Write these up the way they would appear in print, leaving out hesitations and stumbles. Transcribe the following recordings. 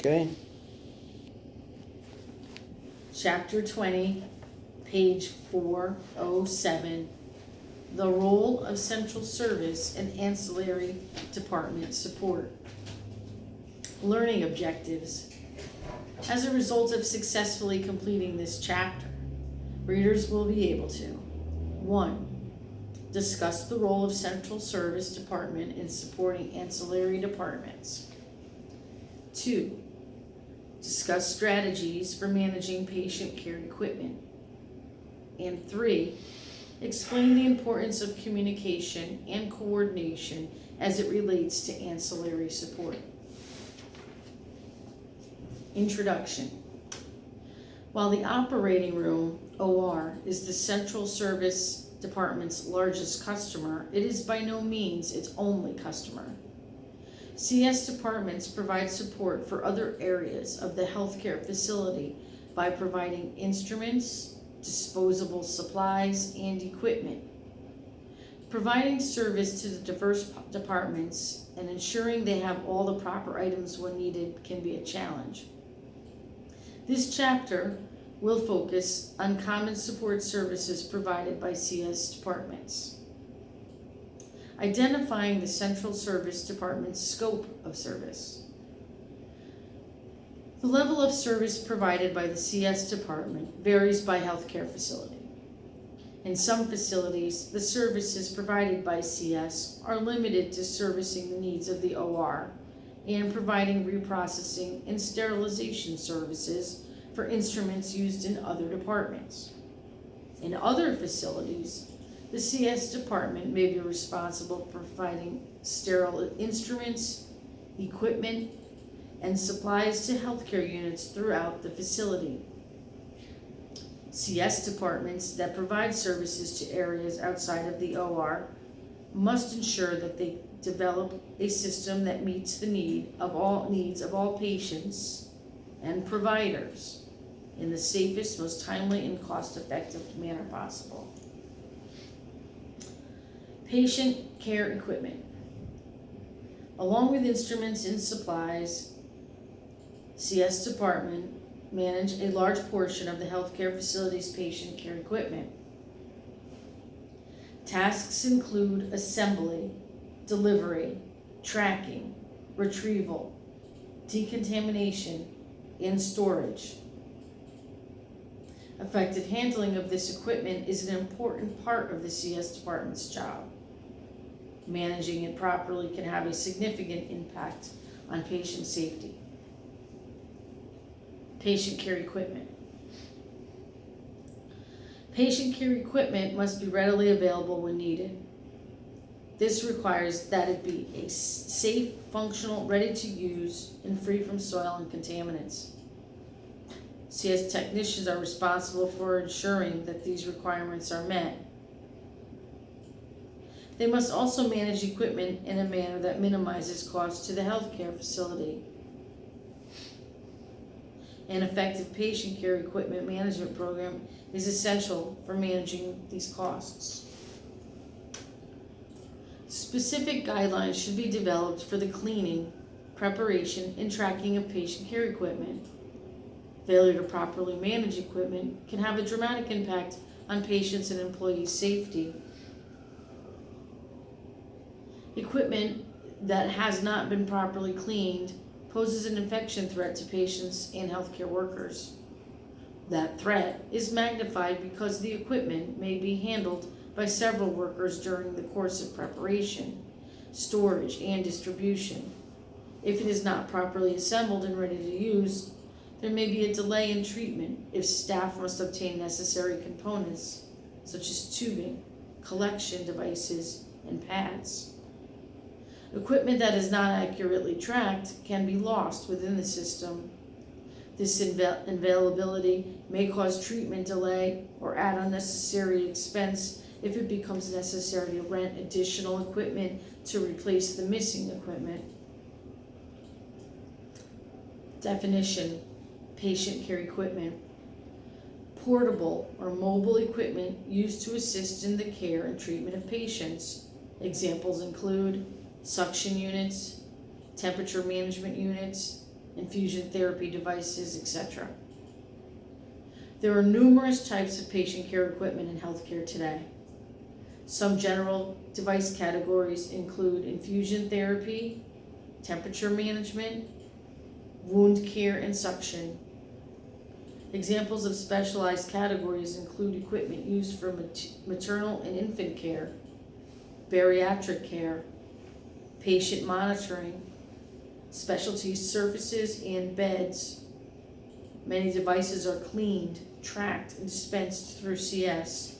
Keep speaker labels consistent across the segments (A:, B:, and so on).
A: Okay.
B: Chapter 20, page 407, the role of central service and ancillary department support. Learning objectives. As a result of successfully completing this chapter, readers will be able to 1. Discuss the role of central service department in supporting ancillary departments. 2. Discuss strategies for managing patient care equipment. And 3. Explain the importance of communication and coordination as it relates to ancillary support. Introduction. While the operating room, OR, is the central service department's largest customer, it is by no means its only customer. CS departments provide support for other areas of the healthcare facility by providing instruments, disposable supplies, and equipment. Providing service to the diverse departments and ensuring they have all the proper items when needed can be a challenge. This chapter will focus on common support services provided by CS departments. Identifying the central service department's scope of service. The level of service provided by the CS department varies by healthcare facility. In some facilities, the services provided by CS are limited to servicing the needs of the OR and providing reprocessing and sterilization services for instruments used in other departments. In other facilities, the CS department may be responsible for providing sterile instruments, equipment, and supplies to healthcare units throughout the facility. CS departments that provide services to areas outside of the OR must ensure that they develop a system that meets the needs of all patients and providers in the safest, most timely, and cost-effective manner possible. Patient care equipment. Along with instruments and supplies, CS department manage a large portion of the healthcare facility's patient care equipment. Tasks include assembly, delivery, tracking, retrieval, decontamination, and storage. Effective handling of this equipment is an important part of the CS department's job. Managing it properly can have a significant impact on patient safety. Patient care equipment. Patient care equipment must be readily available when needed. This requires that it be a safe, functional, ready to use, and free from soil and contaminants. CS technicians are responsible for ensuring that these requirements are met. They must also manage equipment in a manner that minimizes costs to the healthcare facility. An effective patient care equipment management program is essential for managing these costs. Specific guidelines should be developed for the cleaning, preparation, and tracking of patient care equipment. Failure to properly manage equipment can have a dramatic impact on patients and employees' safety. Equipment that has not been properly cleaned poses an infection threat to patients and healthcare workers. That threat is magnified because the equipment may be handled by several workers during the course of preparation, storage, and distribution. If it is not properly assembled and ready to use, there may be a delay in treatment if staff must obtain necessary components such as tubing, collection devices, and pads. Equipment that is not accurately tracked can be lost within the system. This availability may cause treatment delay or add unnecessary expense if it becomes necessary to rent additional equipment to replace the missing equipment. Definition: patient care equipment. Portable or mobile equipment used to assist in the care and treatment of patients. Examples include suction units, temperature management units, infusion therapy devices, etc. There are numerous types of patient care equipment in healthcare today. Some general device categories include infusion therapy, temperature management, wound care, and suction. Examples of specialized categories include equipment used for maternal and infant care, bariatric care, patient monitoring, specialty surfaces, and beds. Many devices are cleaned, tracked, and dispensed through CS.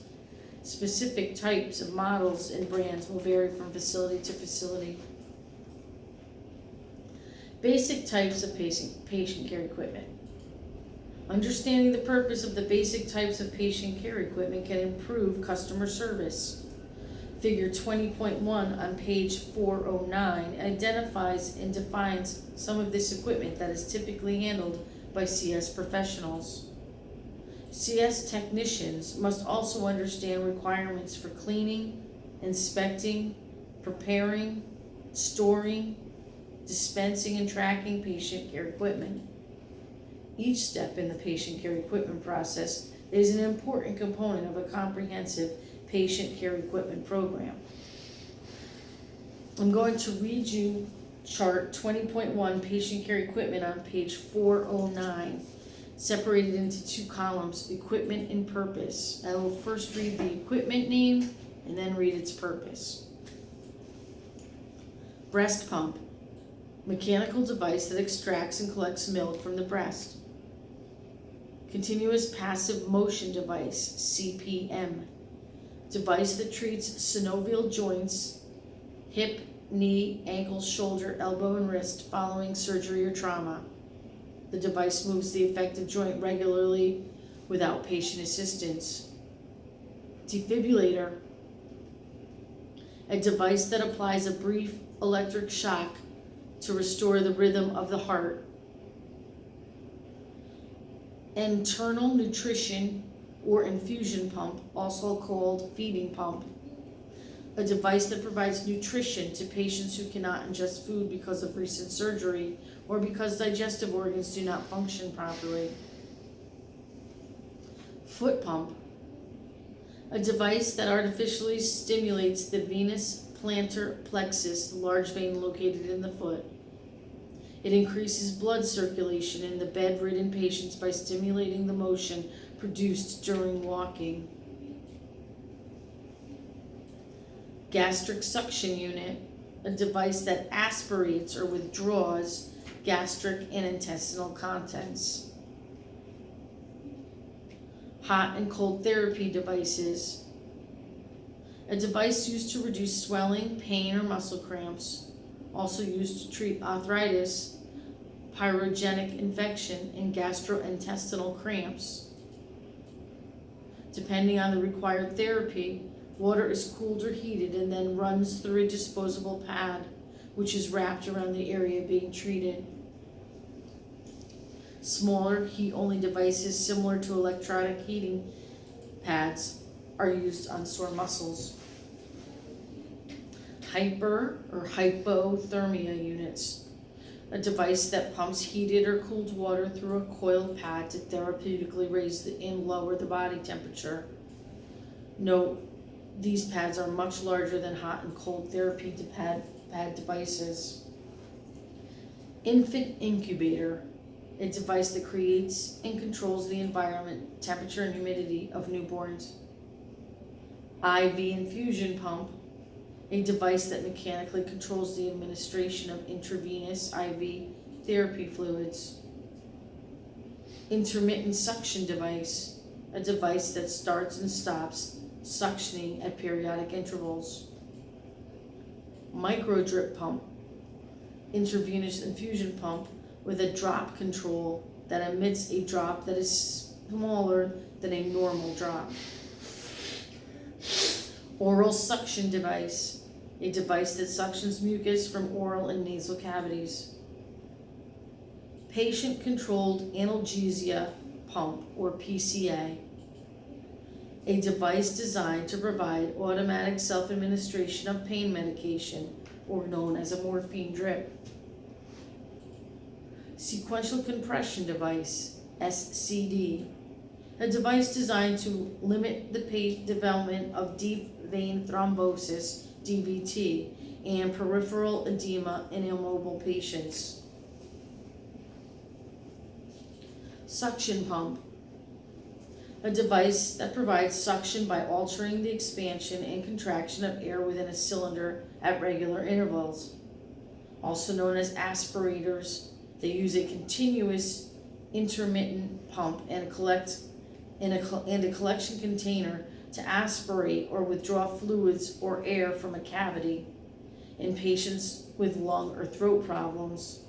B: Specific types of models and brands will vary from facility to facility. Basic types of patient care equipment. Understanding the purpose of the basic types of patient care equipment can improve customer service. Figure 20.1 on page 409 identifies and defines some of this equipment that is typically handled by CS professionals. CS technicians must also understand requirements for cleaning, inspecting, preparing, storing, dispensing, and tracking patient care equipment. Each step in the patient care equipment process is an important component of a comprehensive patient care equipment program. I'm going to read you chart 20.1 patient care equipment on page 409, separated into two columns, equipment and purpose. I will first read the equipment name and then read its purpose. Breast pump, mechanical device that extracts and collects milk from the breast. Continuous passive motion device, CPM, device that treats synovial joints, hip, knee, ankle, shoulder, elbow, and wrist following surgery or trauma. The device moves the affected joint regularly without patient assistance. Defibrillator, a device that applies a brief electric shock to restore the rhythm of the heart. Internal nutrition or infusion pump, also called feeding pump, a device that provides nutrition to patients who cannot ingest food because of recent surgery or because digestive organs do not function properly. Foot pump, a device that artificially stimulates the venous plantar plexus, the large vein located in the foot. It increases blood circulation in the bedridden patients by stimulating the motion produced during walking. Gastric suction unit, a device that aspirates or withdraws gastric and intestinal contents. Hot and cold therapy devices, a device used to reduce swelling, pain, or muscle cramps, also used to treat arthritis, pyrogenic infection, and gastrointestinal cramps. Depending on the required therapy, water is cooled or heated and then runs through a disposable pad, which is wrapped around the area being treated. Smaller heat-only devices similar to electronic heating pads are used on sore muscles. Hyper or hypothermia units, a device that pumps heated or cooled water through a coiled pad to therapeutically raise and lower the body temperature. Note, these pads are much larger than hot and cold therapy pad devices. Infant incubator, a device that creates and controls the environment, temperature, and humidity of newborns. IV infusion pump, a device that mechanically controls the administration of intravenous IV therapy fluids. Intermittent suction device, a device that starts and stops suctioning at periodic intervals. Microdrip pump, intravenous infusion pump with a drop control that emits a drop that is smaller than a normal drop. Oral suction device, a device that suctions mucus from oral and nasal cavities. Patient-controlled analgesia pump, or PCA, a device designed to provide automatic self-administration of pain medication, or known as a morphine drip. sequential compression device, SCD, a device designed to limit the development of deep vein thrombosis, DVT, and peripheral edema in immobile patients. Suction pump, a device that provides suction by altering the expansion and contraction of air within a cylinder at regular intervals. Also known as aspirators, they use a continuous intermittent pump and a collection container to aspirate or withdraw fluids or air from a cavity in patients with lung or throat problems.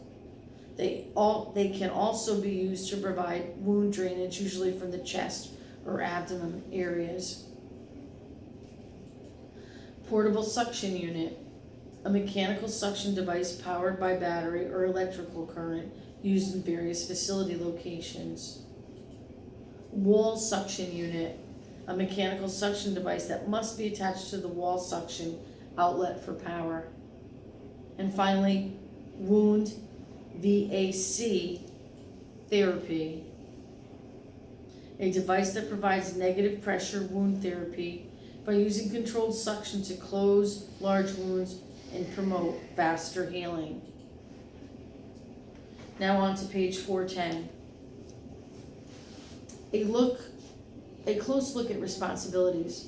B: They can also be used to provide wound drainage, usually from the chest or abdomen areas. Portable suction unit, a mechanical suction device powered by battery or electrical current used in various facility locations. Wall suction unit, a mechanical suction device that must be attached to the wall suction outlet for power. And finally, wound VAC therapy, a device that provides negative pressure wound therapy by using controlled suction to close large wounds and promote faster healing. Now on to page 410. A close look at responsibilities.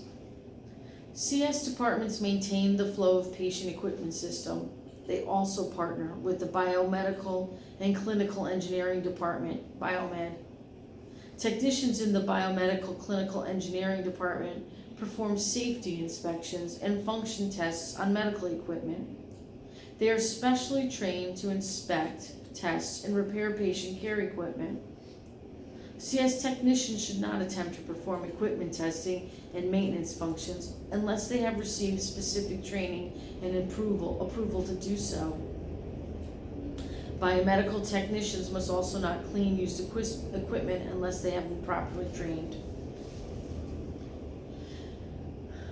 B: CS departments maintain the flow of patient equipment system. They also partner with the biomedical and clinical engineering department, biomed. Technicians in the biomedical clinical engineering department perform safety inspections and function tests on medical equipment. They are specially trained to inspect, test, and repair patient care equipment. CS technicians should not attempt to perform equipment testing and maintenance functions unless they have received specific training and approval to do so. Biomedical technicians must also not clean used equipment unless they have been properly trained.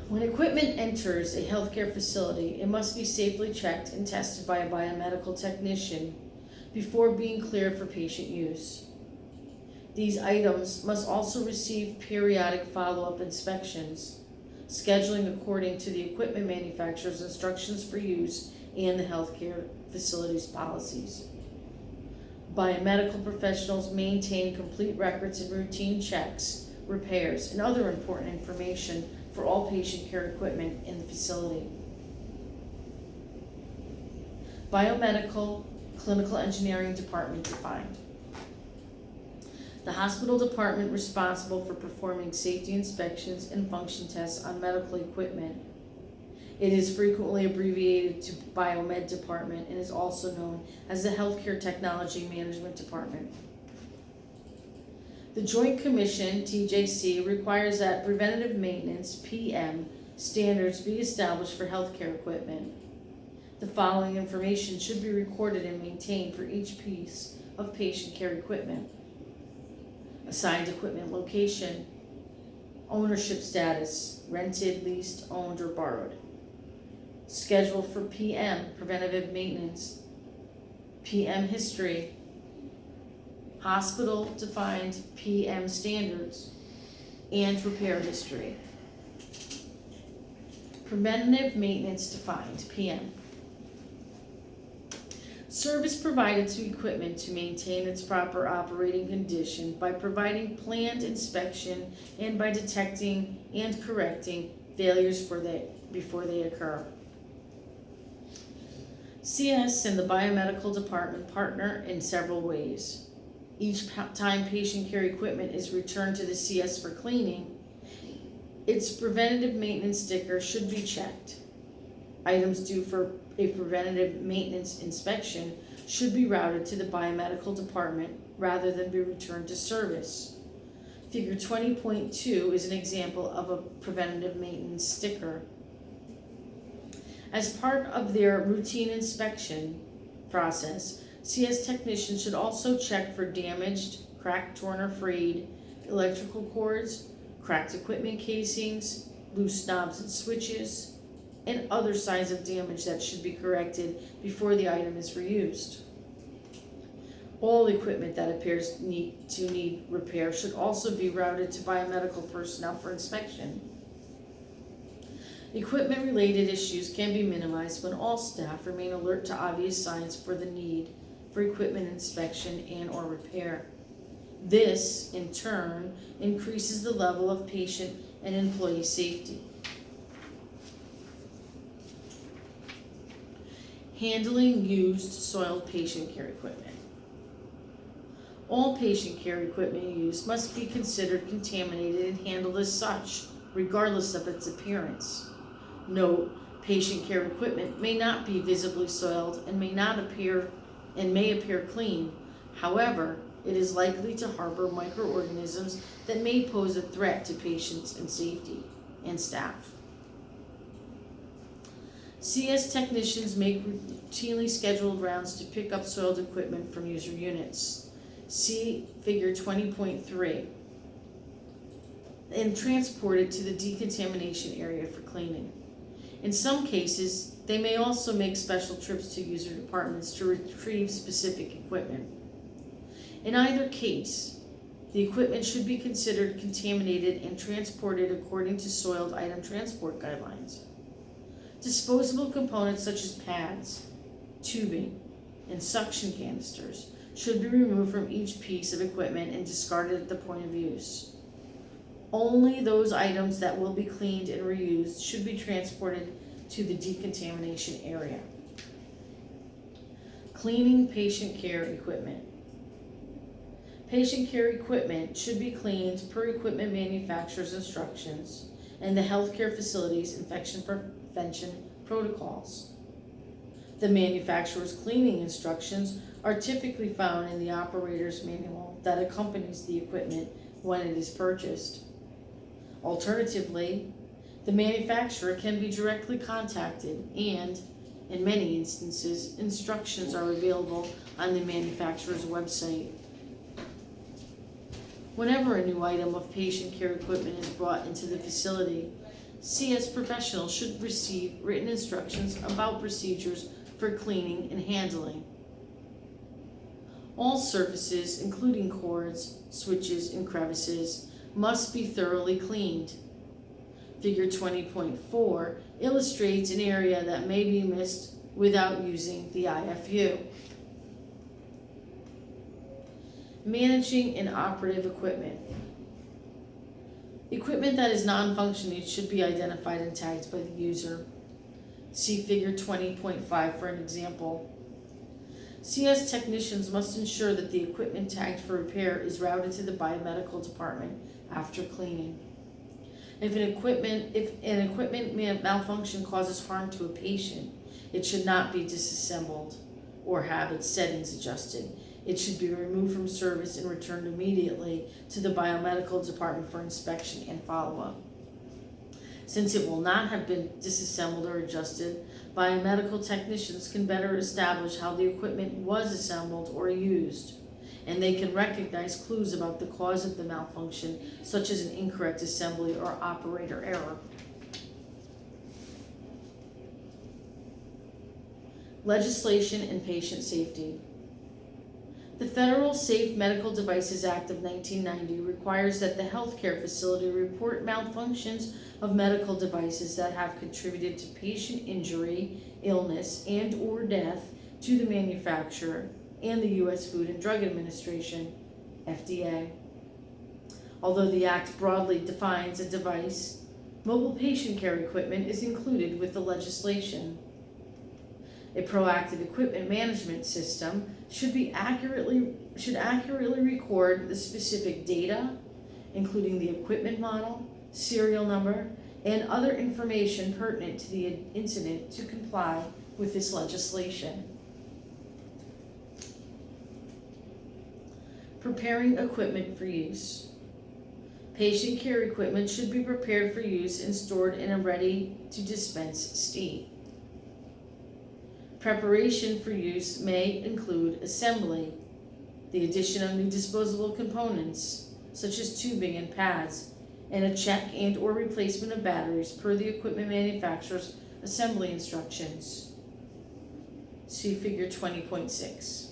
B: When equipment enters a healthcare facility, it must be safely checked and tested by a biomedical technician before being cleared for patient use. These items must also receive periodic follow-up inspections, scheduling according to the equipment manufacturer's instructions for use and the healthcare facility's policies. Biomedical professionals maintain complete records and routine checks, repairs, and other important information for all patient care equipment in the facility. Biomedical Clinical Engineering Department defined. The hospital department responsible for performing safety inspections and function tests on medical equipment. It is frequently abbreviated to Biomed Department and is also known as the Healthcare Technology Management Department. The Joint Commission, TJC, requires that preventative maintenance, PM, standards be established for healthcare equipment. The following information should be recorded and maintained for each piece of patient care equipment. Assigned equipment location, ownership status, rented, leased, owned, or borrowed. Schedule for PM, preventative maintenance, PM history, hospital defined PM standards, and repair history. Preventative maintenance defined, PM. Service provided to equipment to maintain its proper operating condition by providing planned inspection and by detecting and correcting failures before they occur. CS and the biomedical department partner in several ways. Each time patient care equipment is returned to the CS for cleaning, its preventative maintenance sticker should be checked. Items due for a preventative maintenance inspection should be routed to the biomedical department rather than be returned to service. Figure 20.2 is an example of a preventative maintenance sticker. As part of their routine inspection process, CS technicians should also check for damaged, cracked, torn, or frayed electrical cords, cracked equipment casings, loose knobs and switches, and other signs of damage that should be corrected before the item is reused. All equipment that appears to need repair should also be routed to biomedical personnel for inspection. Equipment-related issues can be minimized when all staff remain alert to obvious signs for the need for equipment inspection and/or repair. This, in turn, increases the level of patient and employee safety. Handling used soiled patient care equipment. All patient care equipment used must be considered contaminated and handled as such, regardless of its appearance. Note, patient care equipment may not be visibly soiled and may appear clean. However, it is likely to harbor microorganisms that may pose a threat to patients and safety and staff. CS technicians make routinely scheduled rounds to pick up soiled equipment from user units. See Figure 20.3, and transport it to the decontamination area for cleaning. In some cases, they may also make special trips to user departments to retrieve specific equipment. In either case, the equipment should be considered contaminated and transported according to soiled item transport guidelines. Disposable components such as pads, tubing, and suction canisters should be removed from each piece of equipment and discarded at the point of use. Only those items that will be cleaned and reused should be transported to the decontamination area. Cleaning patient care equipment. Patient care equipment should be cleaned per equipment manufacturer's instructions and the healthcare facility's infection prevention protocols. The manufacturer's cleaning instructions are typically found in the operator's manual that accompanies the equipment when it is purchased. Alternatively, the manufacturer can be directly contacted and, in many instances, instructions are available on the manufacturer's website. Whenever a new item of patient care equipment is brought into the facility, CS professionals should receive written instructions about procedures for cleaning and handling. All surfaces, including cords, switches, and crevices, must be thoroughly cleaned. Figure 20.4 illustrates an area that may be missed without using the IFU. Managing inoperative equipment. Equipment that is non-functioning should be identified and tagged by the user. See Figure 20.5 for an example. CS technicians must ensure that the equipment tagged for repair is routed to the biomedical department after cleaning. If an equipment malfunction causes harm to a patient, it should not be disassembled or have its settings adjusted. It should be removed from service and returned immediately to the biomedical department for inspection and follow-up. Since it will not have been disassembled or adjusted, biomedical technicians can better establish how the equipment was assembled or used, and they can recognize clues about the cause of the malfunction, such as an incorrect assembly or operator error. Legislation and patient safety. The Federal Safe Medical Devices Act of 1990 requires that the healthcare facility report malfunctions of medical devices that have contributed to patient injury, illness, and/or death to the manufacturer and the U.S. Food and Drug Administration, FDA. Although the Act broadly defines a device, mobile patient care equipment is included with the legislation. A proactive equipment management system should accurately record the specific data, including the equipment model, serial number, and other information pertinent to the incident to comply with this legislation. Preparing equipment for use. Patient care equipment should be prepared for use and stored in a ready-to-dispense state. Preparation for use may include assembly, the addition of new disposable components, such as tubing and pads, and a check and/or replacement of batteries per the equipment manufacturer's assembly instructions. See Figure 20.6.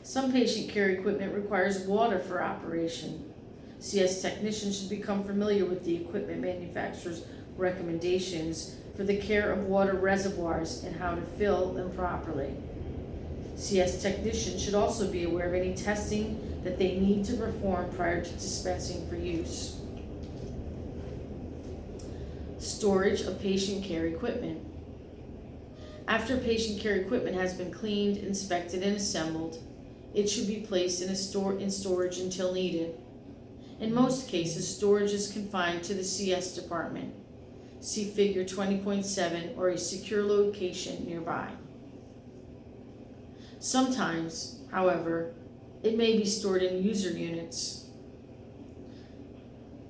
B: Some patient care equipment requires water for operation. CS technicians should become familiar with the equipment manufacturer's recommendations for the care of water reservoirs and how to fill them properly. CS technicians should also be aware of any testing that they need to perform prior to dispensing for use. Storage of patient care equipment. After patient care equipment has been cleaned, inspected, and assembled, it should be placed in storage until needed. In most cases, storage is confined to the CS department. See Figure 20.7 or a secure location nearby. Sometimes, however, it may be stored in user units.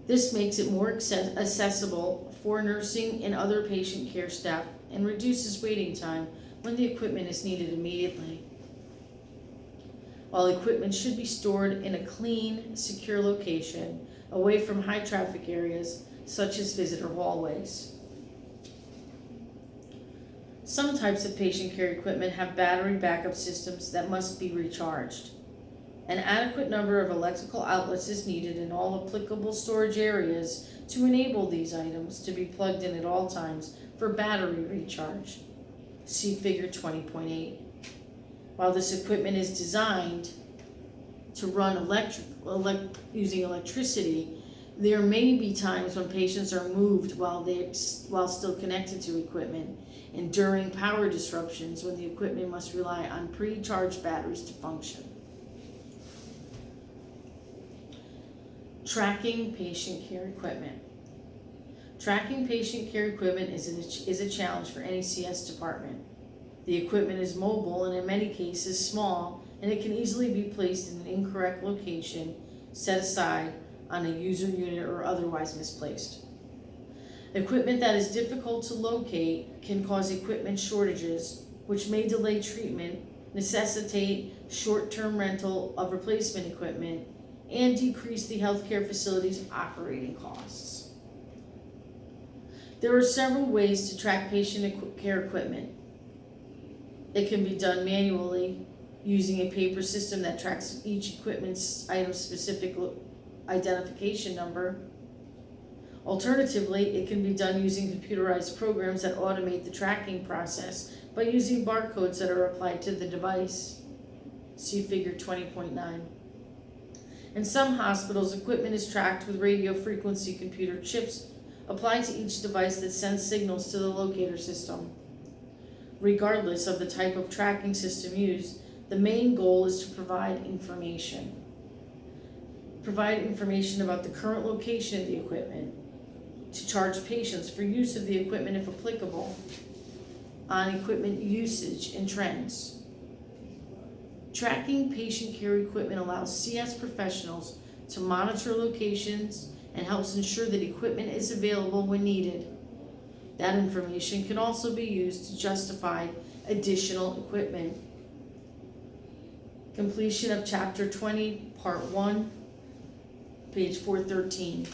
B: This makes it more accessible for nursing and other patient care staff and reduces waiting time when the equipment is needed immediately. While equipment should be stored in a clean, secure location, away from high traffic areas such as visitor hallways. Some types of patient care equipment have battery backup systems that must be recharged. An adequate number of electrical outlets is needed in all applicable storage areas to enable these items to be plugged in at all times for battery recharge. See Figure 20.8. While this equipment is designed to run using electricity, there may be times when patients are moved while still connected to equipment, and during power disruptions when the equipment must rely on pre-charged batteries to function. Tracking patient care equipment. Tracking patient care equipment is a challenge for any CS department. The equipment is mobile and in many cases small, and it can easily be placed in an incorrect location, set aside on a user unit, or otherwise misplaced. Equipment that is difficult to locate can cause equipment shortages, which may delay treatment, necessitate short-term rental of replacement equipment, and decrease the healthcare facility's operating costs. There are several ways to track patient care equipment. It can be done manually using a paper system that tracks each equipment's item-specific identification number. Alternatively, it can be done using computerized programs that automate the tracking process by using barcodes that are applied to the device. See Figure 20.9. In some hospitals, equipment is tracked with radio frequency computer chips applied to each device that sends signals to the locator system. Regardless of the type of tracking system used, the main goal is to provide information. Provide information about the current location of the equipment, to charge patients for use of the equipment if applicable, on equipment usage and trends. Tracking patient care equipment allows CS professionals to monitor locations and helps ensure that equipment is available when needed. That information can also be used to justify additional equipment. Completion of Chapter 20, Part 1, page 413.